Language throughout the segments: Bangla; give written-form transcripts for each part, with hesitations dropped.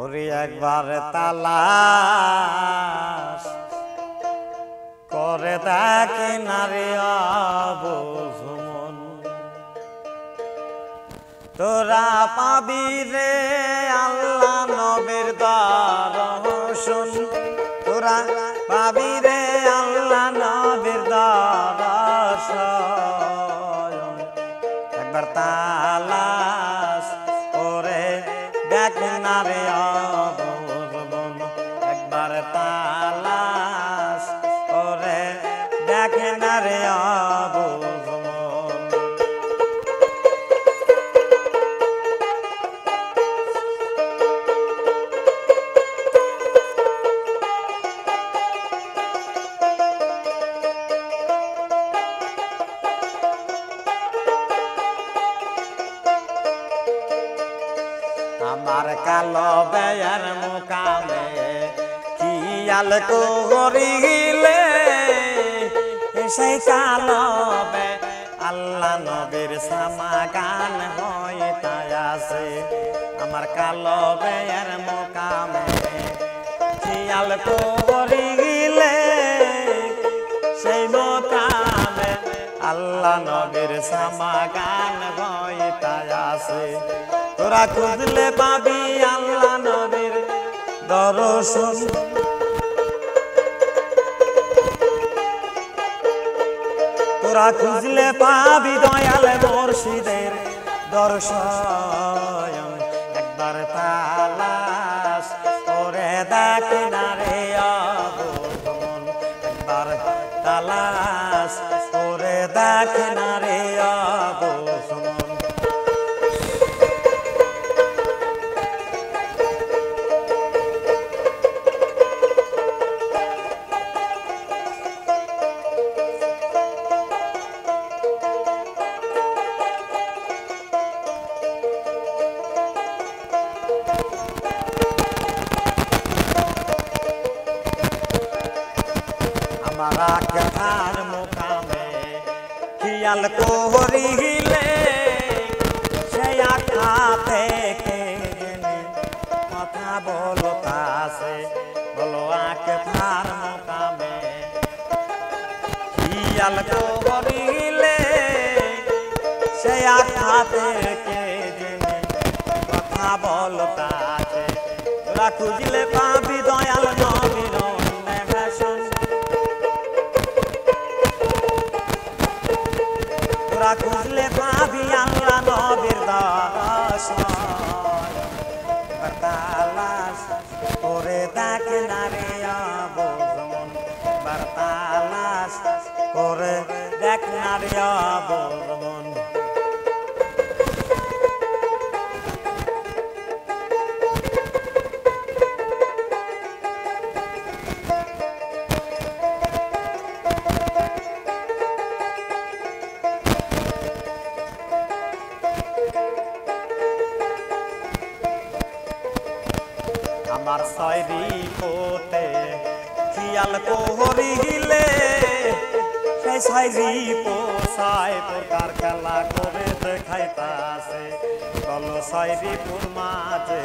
ওরে একবার তালাশ করে দেখি নারে অবুঝ মন, তোরা পাবি রে আল্লাহ নবীর দর্শন, তোরা পাবি রে আল্লাহ নবীর দর্শন। একবার তালাশ করে দেখ না রে অবুঝ মন, একবার তালাশ করে দেখ না রে অবুঝ মন। আমার কালো বেয়ার মুকামে কিয়াল করিলে, সেই কালো বে আল্লাহ নবীর সামাগান হইতে আছে। আমার কালো বেয়ার মুকামে কিয়াল করিলে, সেই মুকামে আল্লাহ নবীর সামাগান হইতে আছে। তোরা খুঁজলে পাবি আল্লাহ নবীর দর্শন, তোরা খুঁজলে পাবি দয়াল মুর্শিদের দর্শন। একবার তালাশ করে দেখ না রে অবুঝ মন, একবার তালাশ করে দেখ না রে অবুঝ মন। আমারা কথার মুকামে খিয়াল করিলে, সেই আখা থেকে জেনে কথা বলতাছে। বলো আখের মুকামে খিয়াল করিলে, সেই আখা থেকে জেনে কথা বলতাছে। তোরা খুঁজলে পাবি দয়াল নবীর অন্বেষণ, তোরা খুঁজলে পাবি আল্লাহ নবীর দর্শন। তালাশ করে দেখ না রে অবুঝ মন, তালাশ করে দেখ না রে অবুঝ মন। আমার সয়রি পোতে খিয়াল করিলে, সেই সয়রি পোষায় প্রকার খেলা করে দেখাইতাছে। বলো সয়রি পুর মাঝে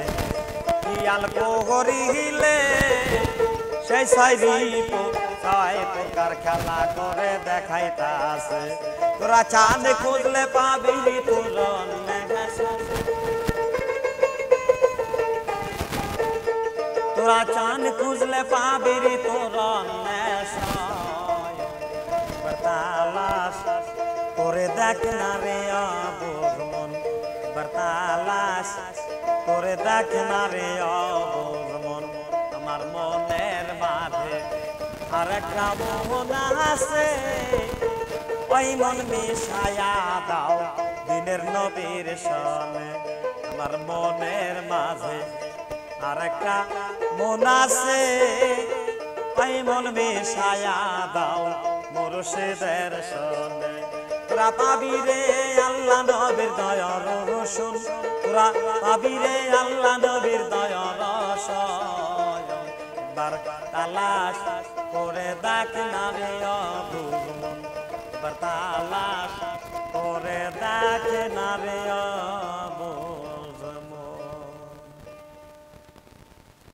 খিয়াল করিলে, সেই সয়রি পোষায় প্রকার খেলা করে দেখাইতাছে। তোরা চাঁদ খুঁজলে পাবি তোর অন্বেষণ, তোরা চাঁদ খুঁজলে পাবি রে তোর অন্বেষণ। তালাশ করে দেখ না রে অবুঝ মন, তালাশ করে দেখ না রে অবুঝ মন। আমার মনের মাঝে আরেকটা মন আছে, ওই মন মিশায়া দাও দিনের নবীর সনে। আমার মনের মাঝে আরেকটা মন আছে, ওই মন মিশায়া দাও মুর্শিদের সনে। তোরা পাবি রে আল্লাহ নবীর দয়ার রসুন, তোরা পাবি রে আল্লাহ নবীর দয়ার রসন। একবার তালাশ করে দেখ না রে অবুঝ মন, একবার তালাশ করে দেখ না রে